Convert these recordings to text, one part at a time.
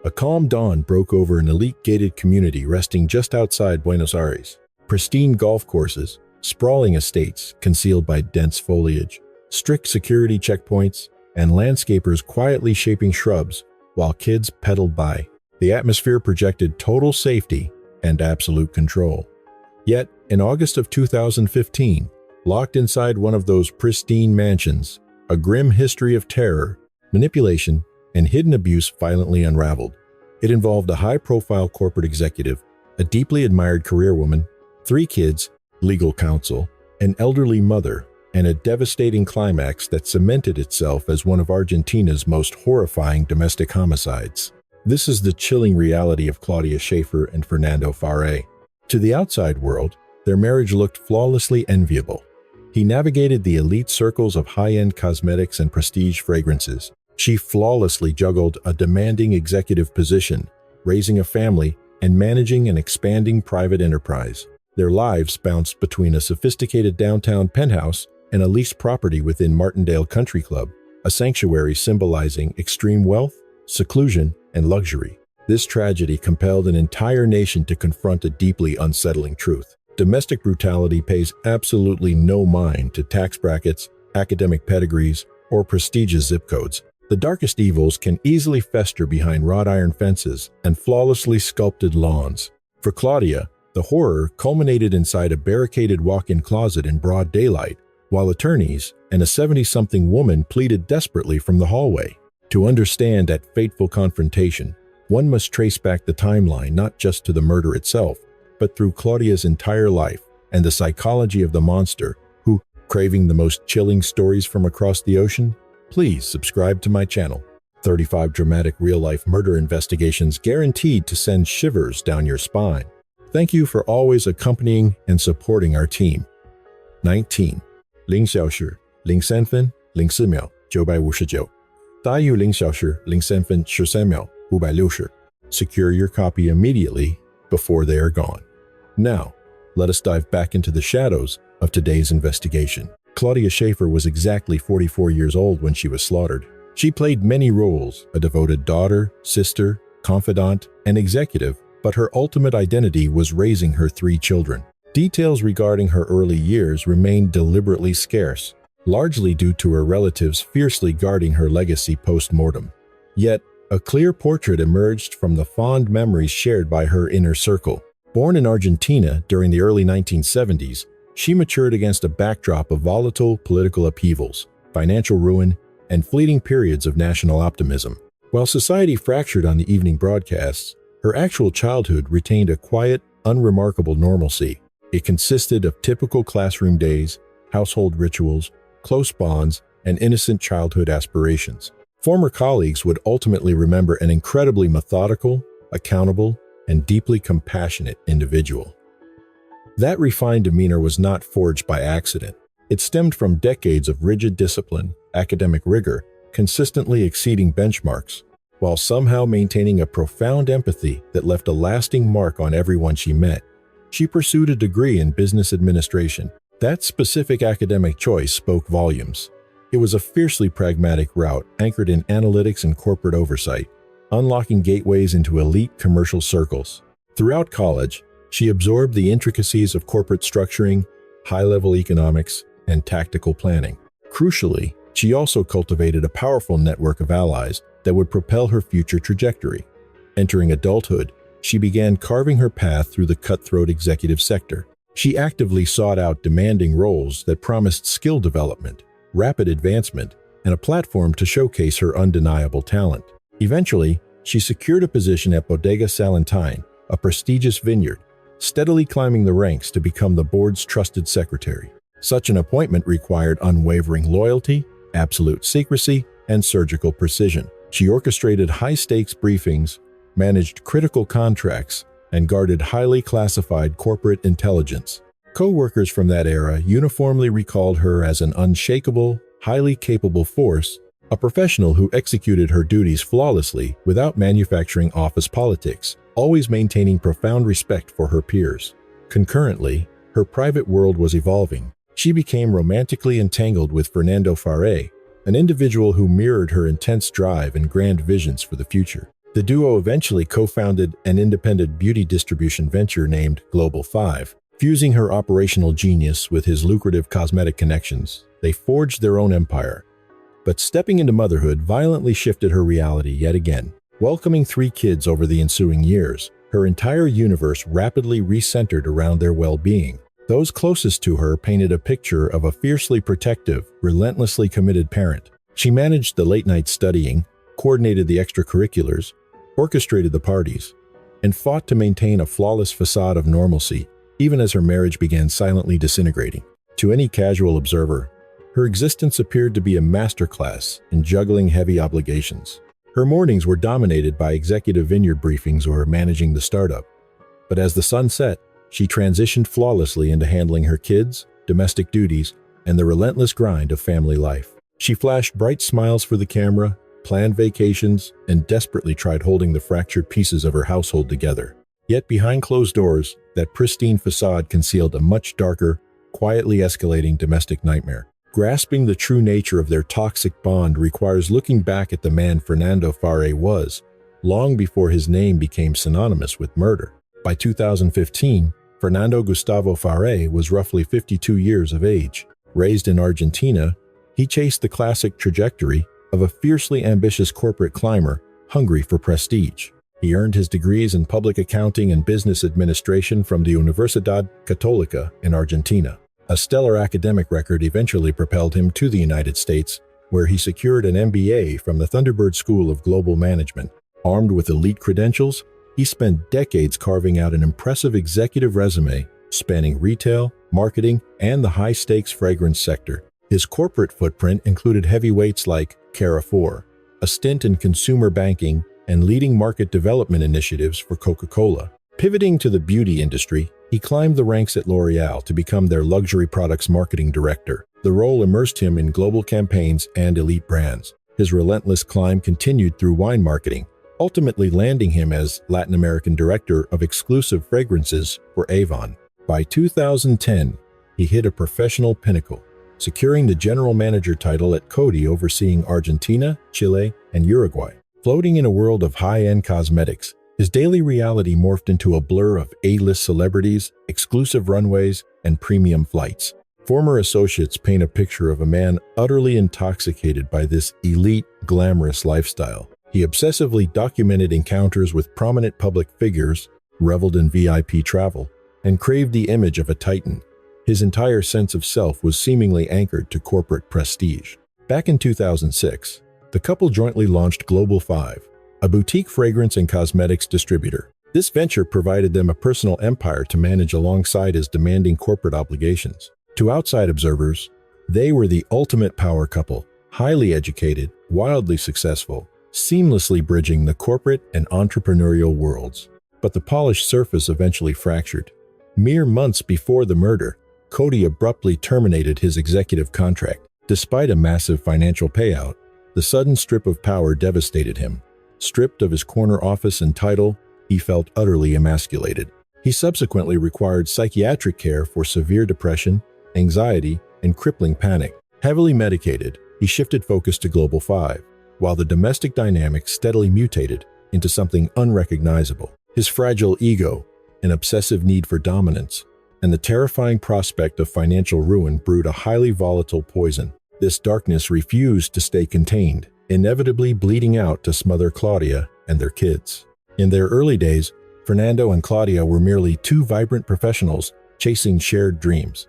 A calm dawn broke over an elite gated community resting just outside Buenos Aires. Pristine golf courses, sprawling estates concealed by dense foliage, strict security checkpoints, and landscapers quietly shaping shrubs while kids pedaled by. The atmosphere projected total safety and absolute control. Yet, in August of 2015, locked inside one of those pristine mansions, a grim history of terror, manipulation, and hidden abuse violently unraveled. It involved a high-profile corporate executive, a deeply admired career woman, 3 kids, legal counsel, an elderly mother, and a devastating climax that cemented itself as one of Argentina's most horrifying domestic homicides. This is the chilling reality of Claudia Schaefer and Fernando Farré. To the outside world, their marriage looked flawlessly enviable. He navigated the elite circles of high-end cosmetics and prestige fragrances. She flawlessly juggled a demanding executive position, raising a family, and managing an expanding private enterprise. Their lives bounced between a sophisticated downtown penthouse and a leased property within Martindale Country Club, a sanctuary symbolizing extreme wealth, seclusion, and luxury. This tragedy compelled an entire nation to confront a deeply unsettling truth. Domestic brutality pays absolutely no mind to tax brackets, academic pedigrees, or prestigious zip codes. The darkest evils can easily fester behind wrought iron fences and flawlessly sculpted lawns. For Claudia, the horror culminated inside a barricaded walk-in closet in broad daylight, while attorneys and a 70-something woman pleaded desperately from the hallway. To understand that fateful confrontation, one must trace back the timeline not just to the murder itself, but through Claudia's entire life and the psychology of the monster who, craving the most chilling stories from across the ocean? Please subscribe to my channel. 35 dramatic real-life murder investigations guaranteed to send shivers down your spine. Thank you for always accompanying and supporting our team. 19. 0小时0三分04秒959大于0小时0三分13秒560 Secure your copy immediately before they are gone. Now, let us dive back into the shadows of today's investigation. Claudia Schaefer was exactly 44 years old when she was slaughtered. She played many roles: a devoted daughter, sister, confidant, and executive, but her ultimate identity was raising her 3 children. Details regarding her early years remained deliberately scarce, largely due to her relatives fiercely guarding her legacy post-mortem. Yet, a clear portrait emerged from the fond memories shared by her inner circle. Born in Argentina during the early 1970s, she matured against a backdrop of volatile political upheavals, financial ruin, and fleeting periods of national optimism. While society fractured on the evening broadcasts, her actual childhood retained a quiet, unremarkable normalcy. It consisted of typical classroom days, household rituals, close bonds, and innocent childhood aspirations. Former colleagues would ultimately remember an incredibly methodical, accountable, and deeply compassionate individual. That refined demeanor was not forged by accident. It stemmed from decades of rigid discipline, academic rigor, consistently exceeding benchmarks, while somehow maintaining a profound empathy that left a lasting mark on everyone she met. She pursued a degree in business administration. That specific academic choice spoke volumes. It was a fiercely pragmatic route anchored in analytics and corporate oversight, unlocking gateways into elite commercial circles. Throughout college, she absorbed the intricacies of corporate structuring, high-level economics, and tactical planning. Crucially, she also cultivated a powerful network of allies that would propel her future trajectory. Entering adulthood, she began carving her path through the cutthroat executive sector. She actively sought out demanding roles that promised skill development, rapid advancement, and a platform to showcase her undeniable talent. Eventually, she secured a position at Bodega Salentine, a prestigious vineyard, steadily climbing the ranks to become the board's trusted secretary. Such an appointment required unwavering loyalty, absolute secrecy, and surgical precision. She orchestrated high-stakes briefings, managed critical contracts, and guarded highly classified corporate intelligence. Co-workers from that era uniformly recalled her as an unshakable, highly capable force, a professional who executed her duties flawlessly without manufacturing office politics, always maintaining profound respect for her peers. Concurrently, her private world was evolving. She became romantically entangled with Fernando Farré, an individual who mirrored her intense drive and grand visions for the future. The duo eventually co-founded an independent beauty distribution venture named Global 5. Fusing her operational genius with his lucrative cosmetic connections, they forged their own empire. But stepping into motherhood violently shifted her reality yet again. Welcoming 3 kids over the ensuing years, her entire universe rapidly recentered around their well-being. Those closest to her painted a picture of a fiercely protective, relentlessly committed parent. She managed the late-night studying, coordinated the extracurriculars, orchestrated the parties, and fought to maintain a flawless facade of normalcy, even as her marriage began silently disintegrating. To any casual observer, her existence appeared to be a masterclass in juggling heavy obligations. Her mornings were dominated by executive vineyard briefings or managing the startup. But as the sun set, she transitioned flawlessly into handling her kids, domestic duties, and the relentless grind of family life. She flashed bright smiles for the camera, planned vacations, and desperately tried holding the fractured pieces of her household together. Yet behind closed doors, that pristine facade concealed a much darker, quietly escalating domestic nightmare. Grasping the true nature of their toxic bond requires looking back at the man Fernando Farré was, long before his name became synonymous with murder. By 2015, Fernando Gustavo Farré was roughly 52 years of age. Raised in Argentina, he chased the classic trajectory of a fiercely ambitious corporate climber hungry for prestige. He earned his degrees in public accounting and business administration from the Universidad Católica in Argentina. A stellar academic record eventually propelled him to the United States, where he secured an MBA from the Thunderbird School of Global Management. Armed with elite credentials, he spent decades carving out an impressive executive resume spanning retail, marketing, and the high-stakes fragrance sector. His corporate footprint included heavyweights like Carrefour, a stint in consumer banking, and leading market development initiatives for Coca-Cola. Pivoting to the beauty industry, he climbed the ranks at L'Oréal to become their luxury products marketing director. The role immersed him in global campaigns and elite brands. His relentless climb continued through wine marketing, ultimately landing him as Latin American director of exclusive fragrances for Avon. By 2010, he hit a professional pinnacle, securing the general manager title at Coty, overseeing Argentina, Chile, and Uruguay. Floating in a world of high-end cosmetics, his daily reality morphed into a blur of A-list celebrities, exclusive runways, and premium flights. Former associates paint a picture of a man utterly intoxicated by this elite, glamorous lifestyle. He obsessively documented encounters with prominent public figures, reveled in VIP travel, and craved the image of a titan. His entire sense of self was seemingly anchored to corporate prestige. Back in 2006, the couple jointly launched Global 5, a boutique fragrance and cosmetics distributor. This venture provided them a personal empire to manage alongside his demanding corporate obligations. To outside observers, they were the ultimate power couple, highly educated, wildly successful, seamlessly bridging the corporate and entrepreneurial worlds. But the polished surface eventually fractured. Mere months before the murder, Coty abruptly terminated his executive contract. Despite a massive financial payout, the sudden strip of power devastated him. Stripped of his corner office and title, he felt utterly emasculated. He subsequently required psychiatric care for severe depression, anxiety, and crippling panic. Heavily medicated, he shifted focus to Global 5, while the domestic dynamic steadily mutated into something unrecognizable. His fragile ego, an obsessive need for dominance, and the terrifying prospect of financial ruin brewed a highly volatile poison. This darkness refused to stay contained, inevitably bleeding out to smother Claudia and their kids. In their early days, Fernando and Claudia were merely 2 vibrant professionals chasing shared dreams.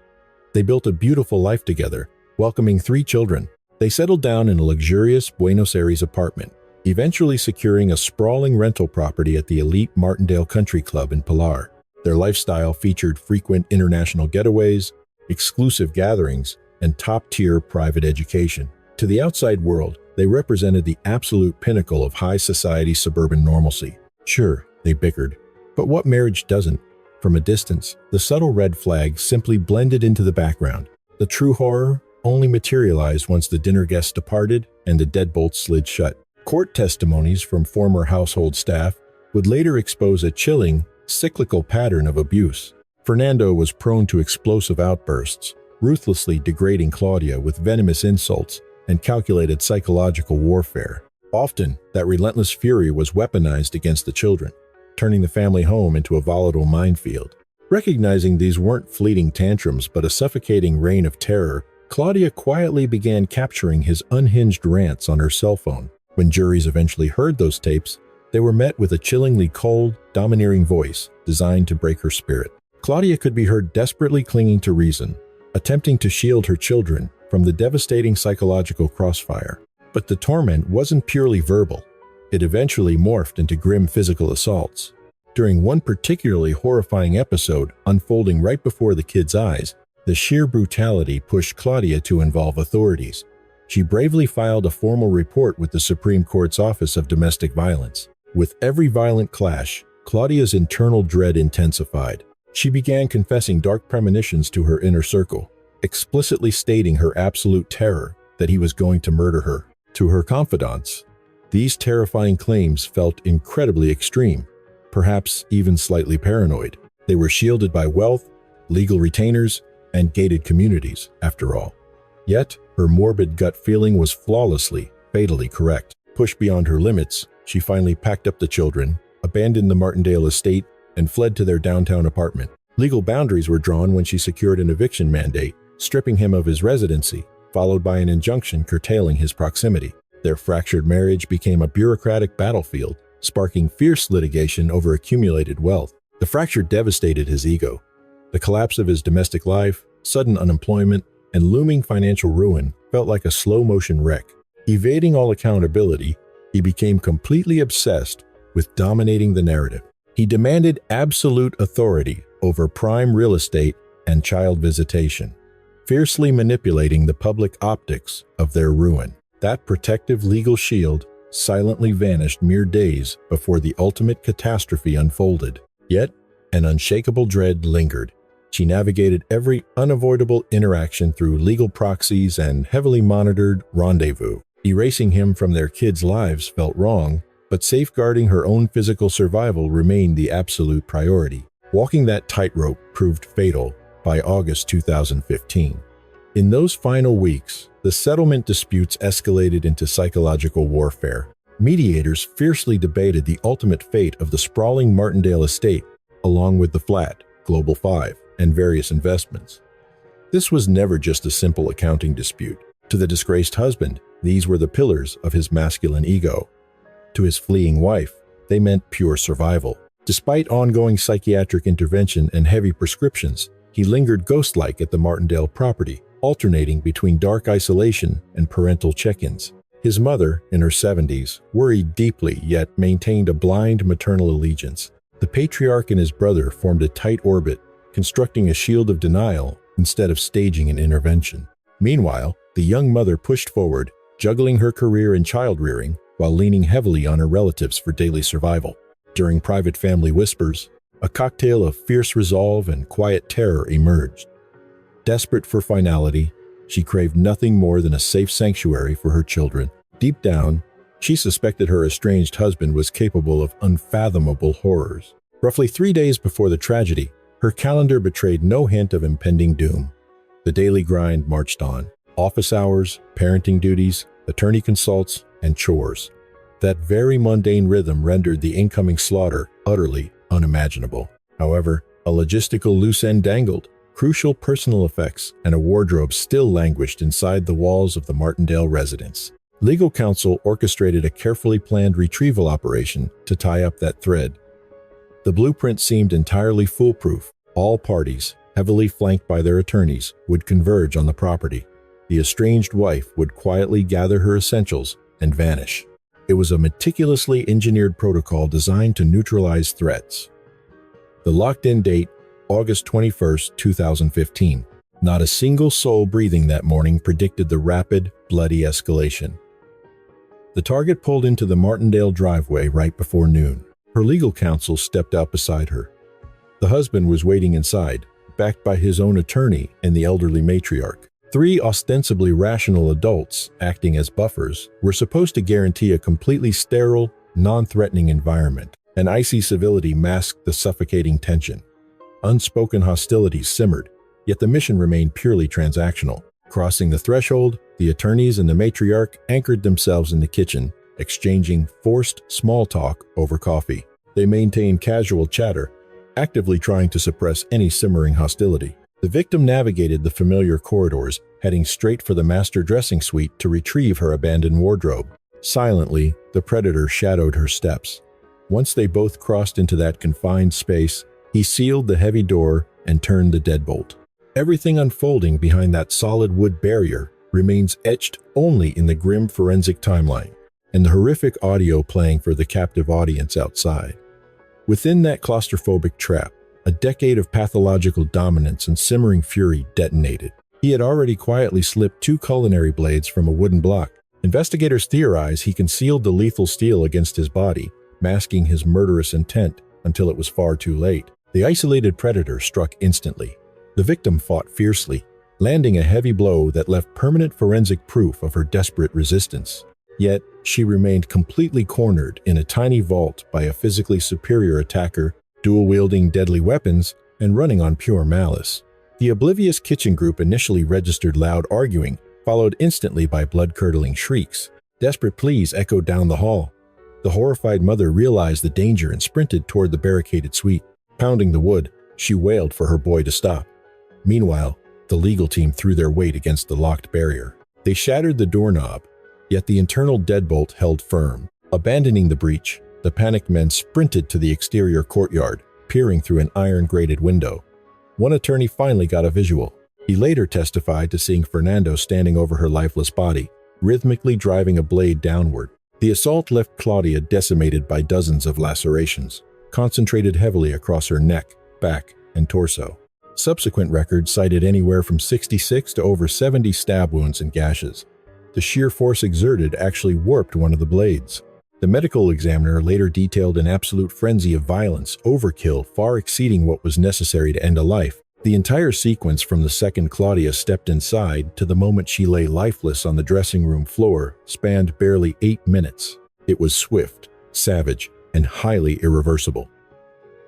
They built a beautiful life together, welcoming 3 children. They settled down in a luxurious Buenos Aires apartment, eventually securing a sprawling rental property at the elite Martindale Country Club in Pilar. Their lifestyle featured frequent international getaways, exclusive gatherings, and top-tier private education. To the outside world, they represented the absolute pinnacle of high society suburban normalcy. Sure, they bickered, but what marriage doesn't? From a distance, the subtle red flag simply blended into the background. The true horror only materialized once the dinner guests departed and the deadbolt slid shut. Court testimonies from former household staff would later expose a chilling, cyclical pattern of abuse. Fernando was prone to explosive outbursts, ruthlessly degrading Claudia with venomous insults and calculated psychological warfare. Often, that relentless fury was weaponized against the children, turning the family home into a volatile minefield. Recognizing these weren't fleeting tantrums but a suffocating reign of terror, Claudia quietly began capturing his unhinged rants on her cell phone. When juries eventually heard those tapes, they were met with a chillingly cold, domineering voice designed to break her spirit. Claudia could be heard desperately clinging to reason, attempting to shield her children from the devastating psychological crossfire. But the torment wasn't purely verbal. It eventually morphed into grim physical assaults. During one particularly horrifying episode unfolding right before the kids' eyes, the sheer brutality pushed Claudia to involve authorities. She bravely filed a formal report with the Supreme Court's Office of Domestic Violence. With every violent clash, Claudia's internal dread intensified. She began confessing dark premonitions to her inner circle, explicitly stating her absolute terror that he was going to murder her. To her confidants, these terrifying claims felt incredibly extreme, perhaps even slightly paranoid. They were shielded by wealth, legal retainers, and gated communities, after all. Yet, her morbid gut feeling was flawlessly, fatally correct. Pushed beyond her limits, she finally packed up the children, abandoned the Martindale estate, and fled to their downtown apartment. Legal boundaries were drawn when she secured an eviction mandate, stripping him of his residency, followed by an injunction curtailing his proximity. Their fractured marriage became a bureaucratic battlefield, sparking fierce litigation over accumulated wealth. The fracture devastated his ego. The collapse of his domestic life, sudden unemployment, and looming financial ruin felt like a slow-motion wreck. Evading all accountability, he became completely obsessed with dominating the narrative. He demanded absolute authority over prime real estate and child visitation, fiercely manipulating the public optics of their ruin. That protective legal shield silently vanished mere days before the ultimate catastrophe unfolded. Yet, an unshakable dread lingered. She navigated every unavoidable interaction through legal proxies and heavily monitored rendezvous. Erasing him from their kids' lives felt wrong, but safeguarding her own physical survival remained the absolute priority. Walking that tightrope proved fatal by August 2015. In those final weeks, the settlement disputes escalated into psychological warfare. Mediators fiercely debated the ultimate fate of the sprawling Martindale estate, along with the flat, Global 5, and various investments. This was never just a simple accounting dispute. To the disgraced husband, these were the pillars of his masculine ego. To his fleeing wife, they meant pure survival. Despite ongoing psychiatric intervention and heavy prescriptions, he lingered ghost-like at the Martindale property, alternating between dark isolation and parental check-ins. His mother, in her 70s, worried deeply yet maintained a blind maternal allegiance. The patriarch and his brother formed a tight orbit, constructing a shield of denial instead of staging an intervention. Meanwhile, the young mother pushed forward, juggling her career in child-rearing while leaning heavily on her relatives for daily survival. During private family whispers, a cocktail of fierce resolve and quiet terror emerged. Desperate for finality, she craved nothing more than a safe sanctuary for her children. Deep down, she suspected her estranged husband was capable of unfathomable horrors. Roughly 3 days before the tragedy, her calendar betrayed no hint of impending doom. The daily grind marched on. Office hours, parenting duties, attorney consults, and chores. That very mundane rhythm rendered the incoming slaughter utterly unimaginable. However, a logistical loose end dangled. Crucial personal effects and a wardrobe still languished inside the walls of the Martindale residence. Legal counsel orchestrated a carefully planned retrieval operation to tie up that thread. The blueprint seemed entirely foolproof. All parties, heavily flanked by their attorneys, would converge on the property. The estranged wife would quietly gather her essentials and vanish. It was a meticulously engineered protocol designed to neutralize threats. The locked-in date, August 21, 2015. Not a single soul breathing that morning predicted the rapid, bloody escalation. The target pulled into the Martindale driveway right before noon. Her legal counsel stepped out beside her. The husband was waiting inside, backed by his own attorney and the elderly matriarch. 3 ostensibly rational adults, acting as buffers, were supposed to guarantee a completely sterile, non-threatening environment. An icy civility masked the suffocating tension. Unspoken hostilities simmered, yet the mission remained purely transactional. Crossing the threshold, the attorneys and the matriarch anchored themselves in the kitchen, exchanging forced small talk over coffee. They maintain casual chatter, actively trying to suppress any simmering hostility. The victim navigated the familiar corridors, heading straight for the master dressing suite to retrieve her abandoned wardrobe. Silently, the predator shadowed her steps. Once they both crossed into that confined space, he sealed the heavy door and turned the deadbolt. Everything unfolding behind that solid wood barrier remains etched only in the grim forensic timeline, and the horrific audio playing for the captive audience outside. Within that claustrophobic trap, a decade of pathological dominance and simmering fury detonated. He had already quietly slipped 2 culinary blades from a wooden block. Investigators theorize he concealed the lethal steel against his body, masking his murderous intent until it was far too late. The isolated predator struck instantly. The victim fought fiercely, landing a heavy blow that left permanent forensic proof of her desperate resistance. Yet, she remained completely cornered in a tiny vault by a physically superior attacker, dual-wielding deadly weapons and running on pure malice. The oblivious kitchen group initially registered loud arguing, followed instantly by blood-curdling shrieks. Desperate pleas echoed down the hall. The horrified mother realized the danger and sprinted toward the barricaded suite. Pounding the wood, she wailed for her boy to stop. Meanwhile, the legal team threw their weight against the locked barrier. They shattered the doorknob, yet the internal deadbolt held firm. Abandoning the breach, the panicked men sprinted to the exterior courtyard, peering through an iron-grated window. One attorney finally got a visual. He later testified to seeing Fernando standing over her lifeless body, rhythmically driving a blade downward. The assault left Claudia decimated by dozens of lacerations, concentrated heavily across her neck, back, and torso. Subsequent records cited anywhere from 66 to over 70 stab wounds and gashes. The sheer force exerted actually warped one of the blades. The medical examiner later detailed an absolute frenzy of violence, overkill far exceeding what was necessary to end a life. The entire sequence from the second Claudia stepped inside to the moment she lay lifeless on the dressing room floor spanned barely 8 minutes. It was swift, savage, and highly irreversible.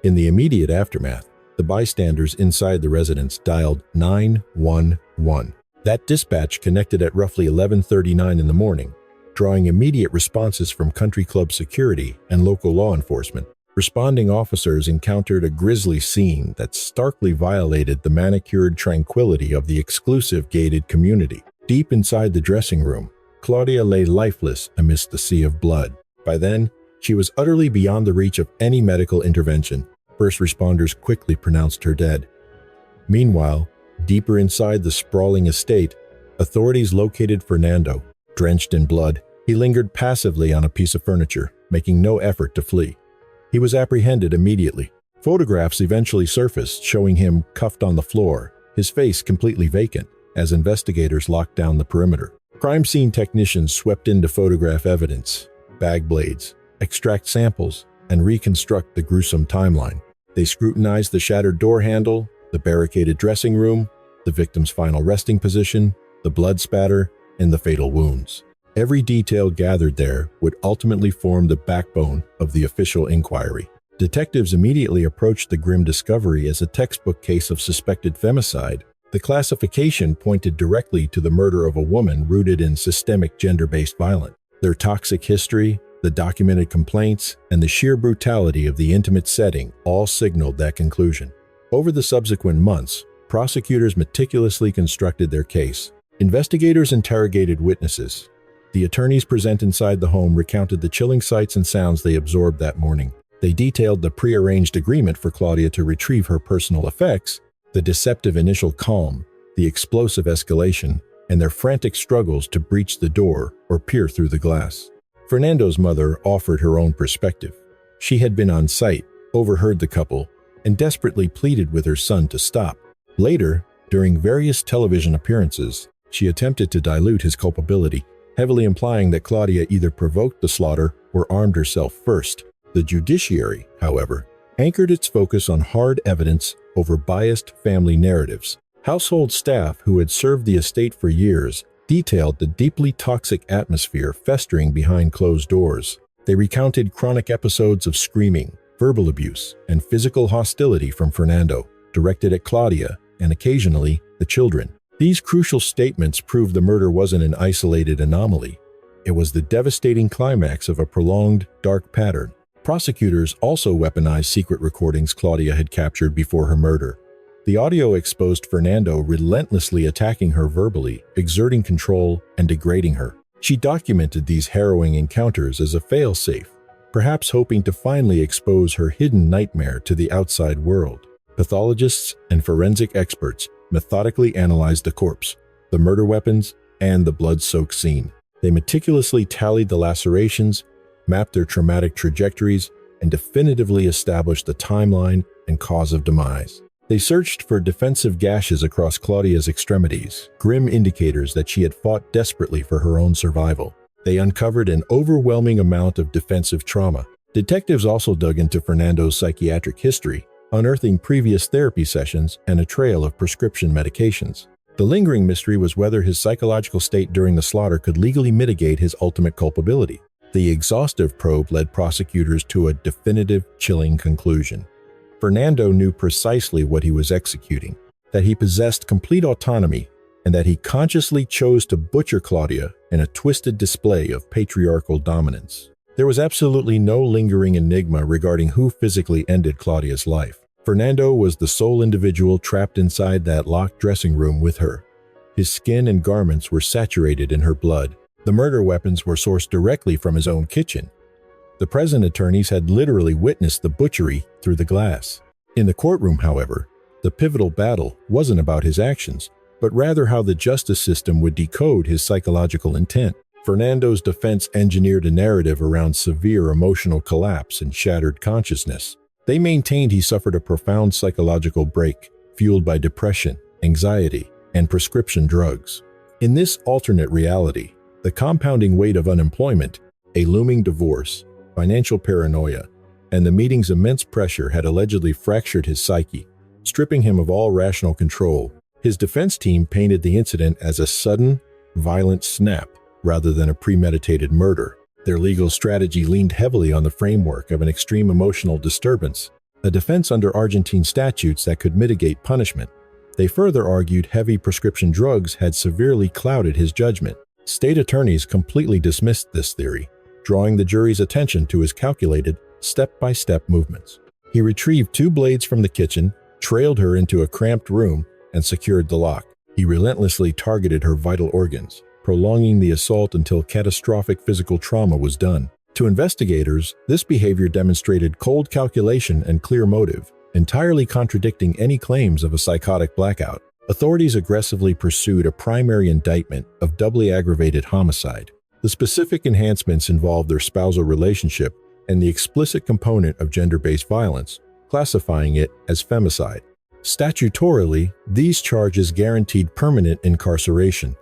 In the immediate aftermath, the bystanders inside the residence dialed 911. That dispatch connected at roughly 11:39 in the morning, drawing immediate responses from country club security and local law enforcement. Responding officers encountered a grisly scene that starkly violated the manicured tranquility of the exclusive gated community. Deep inside the dressing room, Claudia lay lifeless amidst the sea of blood. By then, she was utterly beyond the reach of any medical intervention. First responders quickly pronounced her dead. Meanwhile, deeper inside the sprawling estate, authorities located Fernando. Drenched in blood, he lingered passively on a piece of furniture, making no effort to flee. He was apprehended immediately. Photographs eventually surfaced showing him cuffed on the floor, his face completely vacant, as investigators locked down the perimeter. Crime scene technicians swept in to photograph evidence, bag blades, extract samples, and reconstruct the gruesome timeline. They scrutinized the shattered door handle, the barricaded dressing room, the victim's final resting position, the blood spatter, and the fatal wounds. Every detail gathered there would ultimately form the backbone of the official inquiry. Detectives immediately approached the grim discovery as a textbook case of suspected femicide. The classification pointed directly to the murder of a woman rooted in systemic gender-based violence. Their toxic history, the documented complaints, and the sheer brutality of the intimate setting all signaled that conclusion. Over the subsequent months, prosecutors meticulously constructed their case. Investigators interrogated witnesses. The attorneys present inside the home recounted the chilling sights and sounds they absorbed that morning. They detailed the prearranged agreement for Claudia to retrieve her personal effects, the deceptive initial calm, the explosive escalation, and their frantic struggles to breach the door or peer through the glass. Fernando's mother offered her own perspective. She had been on site, overheard the couple, and desperately pleaded with her son to stop. Later, during various television appearances, she attempted to dilute his culpability, heavily implying that Claudia either provoked the slaughter or armed herself first. The judiciary, however, anchored its focus on hard evidence over biased family narratives. Household staff who had served the estate for years detailed the deeply toxic atmosphere festering behind closed doors. They recounted chronic episodes of screaming, verbal abuse, and physical hostility from Fernando, directed at Claudia and occasionally the children. These crucial statements proved the murder wasn't an isolated anomaly. It was the devastating climax of a prolonged, dark pattern. Prosecutors also weaponized secret recordings Claudia had captured before her murder. The audio exposed Fernando relentlessly attacking her verbally, exerting control and degrading her. She documented these harrowing encounters as a fail-safe, perhaps hoping to finally expose her hidden nightmare to the outside world. Pathologists and forensic experts methodically analyzed the corpse, the murder weapons, and the blood-soaked scene. They meticulously tallied the lacerations, mapped their traumatic trajectories, and definitively established the timeline and cause of demise. They searched for defensive gashes across Claudia's extremities, grim indicators that she had fought desperately for her own survival. They uncovered an overwhelming amount of defensive trauma. Detectives also dug into Fernando's psychiatric history, unearthing previous therapy sessions and a trail of prescription medications. The lingering mystery was whether his psychological state during the slaughter could legally mitigate his ultimate culpability. The exhaustive probe led prosecutors to a definitive, chilling conclusion. Fernando knew precisely what he was executing, that he possessed complete autonomy, and that he consciously chose to butcher Claudia in a twisted display of patriarchal dominance. There was absolutely no lingering enigma regarding who physically ended Claudia's life. Fernando was the sole individual trapped inside that locked dressing room with her. His skin and garments were saturated in her blood. The murder weapons were sourced directly from his own kitchen. The present attorneys had literally witnessed the butchery through the glass. In the courtroom, however, the pivotal battle wasn't about his actions, but rather how the justice system would decode his psychological intent. Fernando's defense engineered a narrative around severe emotional collapse and shattered consciousness. They maintained he suffered a profound psychological break, fueled by depression, anxiety, and prescription drugs. In this alternate reality, the compounding weight of unemployment, a looming divorce, financial paranoia, and the meeting's immense pressure had allegedly fractured his psyche, stripping him of all rational control. His defense team painted the incident as a sudden, violent snap rather than a premeditated murder. Their legal strategy leaned heavily on the framework of an extreme emotional disturbance, a defense under Argentine statutes that could mitigate punishment. They further argued heavy prescription drugs had severely clouded his judgment. State attorneys completely dismissed this theory, drawing the jury's attention to his calculated, step-by-step movements. He retrieved 2 blades from the kitchen, trailed her into a cramped room, and secured the lock. He relentlessly targeted her vital organs, prolonging the assault until catastrophic physical trauma was done. To investigators, this behavior demonstrated cold calculation and clear motive, entirely contradicting any claims of a psychotic blackout. Authorities aggressively pursued a primary indictment of doubly aggravated homicide. The specific enhancements involved their spousal relationship and the explicit component of gender-based violence, classifying it as femicide. Statutorily, these charges guaranteed permanent incarceration.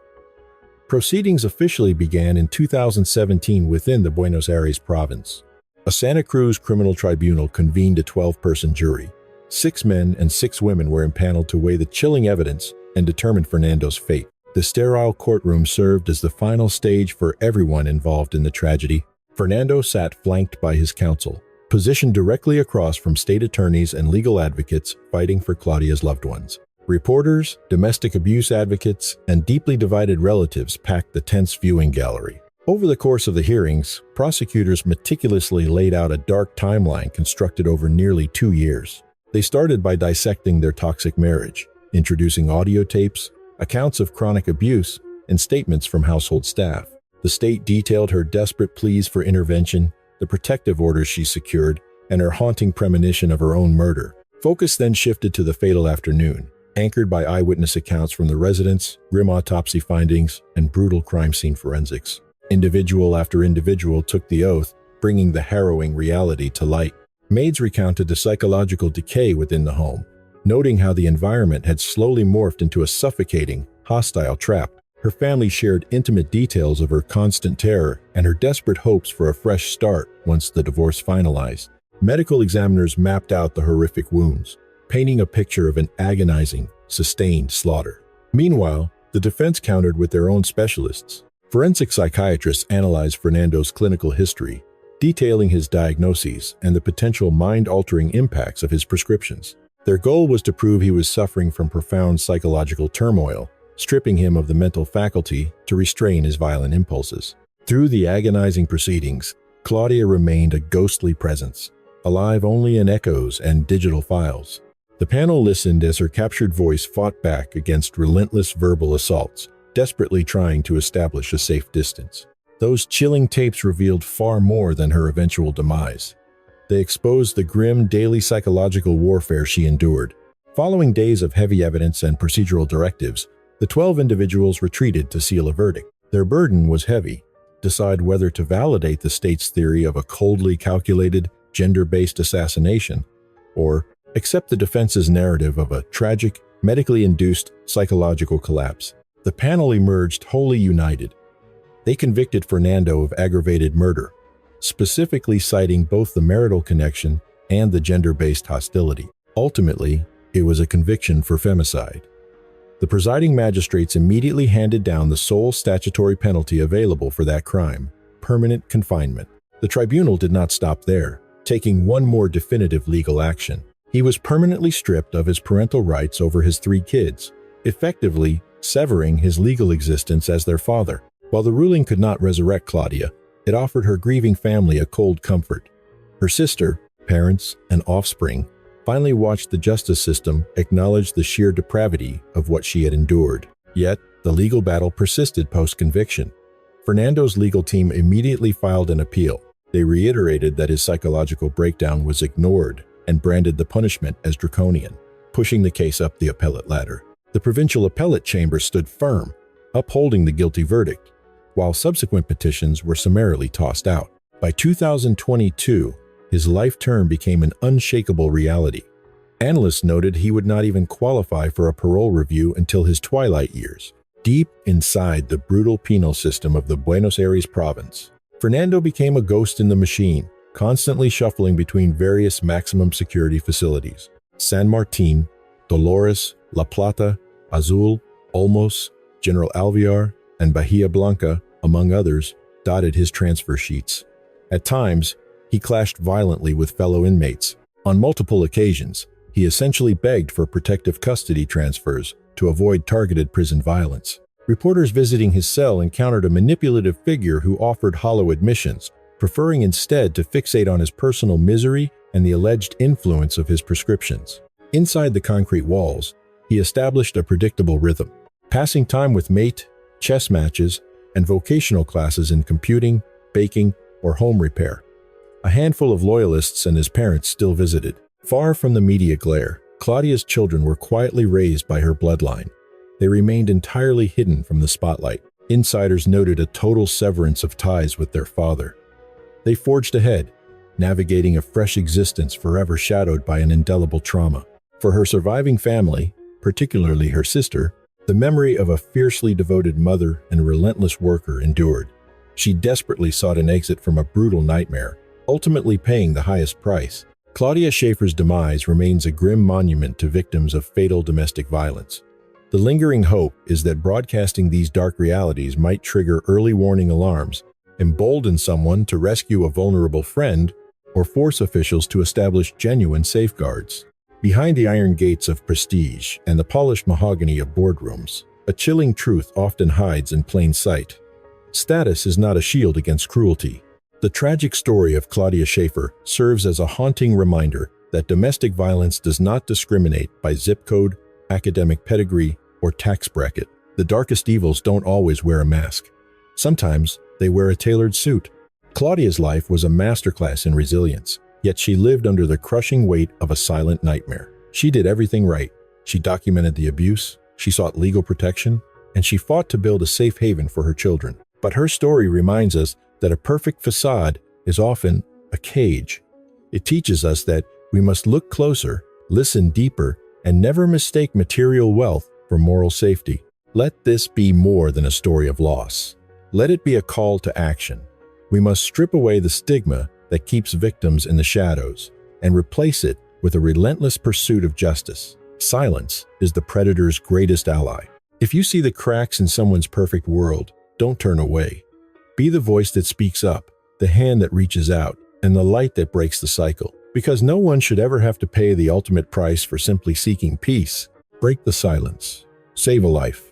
Proceedings officially began in 2017 within the Buenos Aires province. A Santa Cruz criminal tribunal convened a 12-person jury. 6 men and 6 women were impaneled to weigh the chilling evidence and determine Fernando's fate. The sterile courtroom served as the final stage for everyone involved in the tragedy. Fernando sat flanked by his counsel, positioned directly across from state attorneys and legal advocates fighting for Claudia's loved ones. Reporters, domestic abuse advocates, and deeply divided relatives packed the tense viewing gallery. Over the course of the hearings, prosecutors meticulously laid out a dark timeline constructed over nearly 2 years. They started by dissecting their toxic marriage, introducing audio tapes, accounts of chronic abuse, and statements from household staff. The state detailed her desperate pleas for intervention, the protective orders she secured, and her haunting premonition of her own murder. Focus then shifted to the fatal afternoon, anchored by eyewitness accounts from the residents, grim autopsy findings, and brutal crime scene forensics. Individual after individual took the oath, bringing the harrowing reality to light. Maids recounted the psychological decay within the home, noting how the environment had slowly morphed into a suffocating, hostile trap. Her family shared intimate details of her constant terror and her desperate hopes for a fresh start once the divorce finalized. Medical examiners mapped out the horrific wounds, painting a picture of an agonizing, sustained slaughter. Meanwhile, the defense countered with their own specialists. Forensic psychiatrists analyzed Fernando's clinical history, detailing his diagnoses and the potential mind-altering impacts of his prescriptions. Their goal was to prove he was suffering from profound psychological turmoil, stripping him of the mental faculty to restrain his violent impulses. Through the agonizing proceedings, Claudia remained a ghostly presence, alive only in echoes and digital files. The panel listened as her captured voice fought back against relentless verbal assaults, desperately trying to establish a safe distance. Those chilling tapes revealed far more than her eventual demise. They exposed the grim daily psychological warfare she endured. Following days of heavy evidence and procedural directives, the 12 individuals retreated to seal a verdict. Their burden was heavy: decide whether to validate the state's theory of a coldly calculated, gender-based assassination, or accept the defense's narrative of a tragic, medically induced psychological collapse. The panel emerged wholly united. They convicted Fernando of aggravated murder, specifically citing both the marital connection and the gender-based hostility. Ultimately, it was a conviction for femicide. The presiding magistrates immediately handed down the sole statutory penalty available for that crime: permanent confinement. The tribunal did not stop there, taking one more definitive legal action. He was permanently stripped of his parental rights over his 3 kids, effectively severing his legal existence as their father. While the ruling could not resurrect Claudia, it offered her grieving family a cold comfort. Her sister, parents, and offspring finally watched the justice system acknowledge the sheer depravity of what she had endured. Yet, the legal battle persisted post-conviction. Fernando's legal team immediately filed an appeal. They reiterated that his psychological breakdown was ignored and branded the punishment as draconian, pushing the case up the appellate ladder. The provincial appellate chamber stood firm, upholding the guilty verdict, while subsequent petitions were summarily tossed out. By 2022, his life term became an unshakable reality. Analysts noted he would not even qualify for a parole review until his twilight years, deep inside the brutal penal system of the Buenos Aires province. Fernando became a ghost in the machine, constantly shuffling between various maximum security facilities. San Martín, Dolores, La Plata, Azul, Olmos, General Alvear, and Bahía Blanca, among others, dotted his transfer sheets. At times, he clashed violently with fellow inmates. On multiple occasions, he essentially begged for protective custody transfers to avoid targeted prison violence. Reporters visiting his cell encountered a manipulative figure who offered hollow admissions, preferring instead to fixate on his personal misery and the alleged influence of his prescriptions. Inside the concrete walls, he established a predictable rhythm, passing time with mate, chess matches, and vocational classes in computing, baking, or home repair. A handful of loyalists and his parents still visited. Far from the media glare, Claudia's children were quietly raised by her bloodline. They remained entirely hidden from the spotlight. Insiders noted a total severance of ties with their father. They forged ahead, navigating a fresh existence forever shadowed by an indelible trauma. For her surviving family, particularly her sister, the memory of a fiercely devoted mother and relentless worker endured. She desperately sought an exit from a brutal nightmare, ultimately paying the highest price. Claudia Schaefer's demise remains a grim monument to victims of fatal domestic violence. The lingering hope is that broadcasting these dark realities might trigger early warning alarms, embolden someone to rescue a vulnerable friend, or force officials to establish genuine safeguards. Behind the iron gates of prestige and the polished mahogany of boardrooms, a chilling truth often hides in plain sight. Status is not a shield against cruelty. The tragic story of Claudia Schaefer serves as a haunting reminder that domestic violence does not discriminate by zip code, academic pedigree, or tax bracket. The darkest evils don't always wear a mask. Sometimes they wear a tailored suit. Claudia's life was a masterclass in resilience, yet she lived under the crushing weight of a silent nightmare. She did everything right. She documented the abuse, she sought legal protection, and she fought to build a safe haven for her children. But her story reminds us that a perfect facade is often a cage. It teaches us that we must look closer, listen deeper, and never mistake material wealth for moral safety. Let this be more than a story of loss. Let it be a call to action. We must strip away the stigma that keeps victims in the shadows and replace it with a relentless pursuit of justice. Silence is the predator's greatest ally. If you see the cracks in someone's perfect world, don't turn away. Be the voice that speaks up, the hand that reaches out, and the light that breaks the cycle. Because no one should ever have to pay the ultimate price for simply seeking peace. Break the silence. Save a life.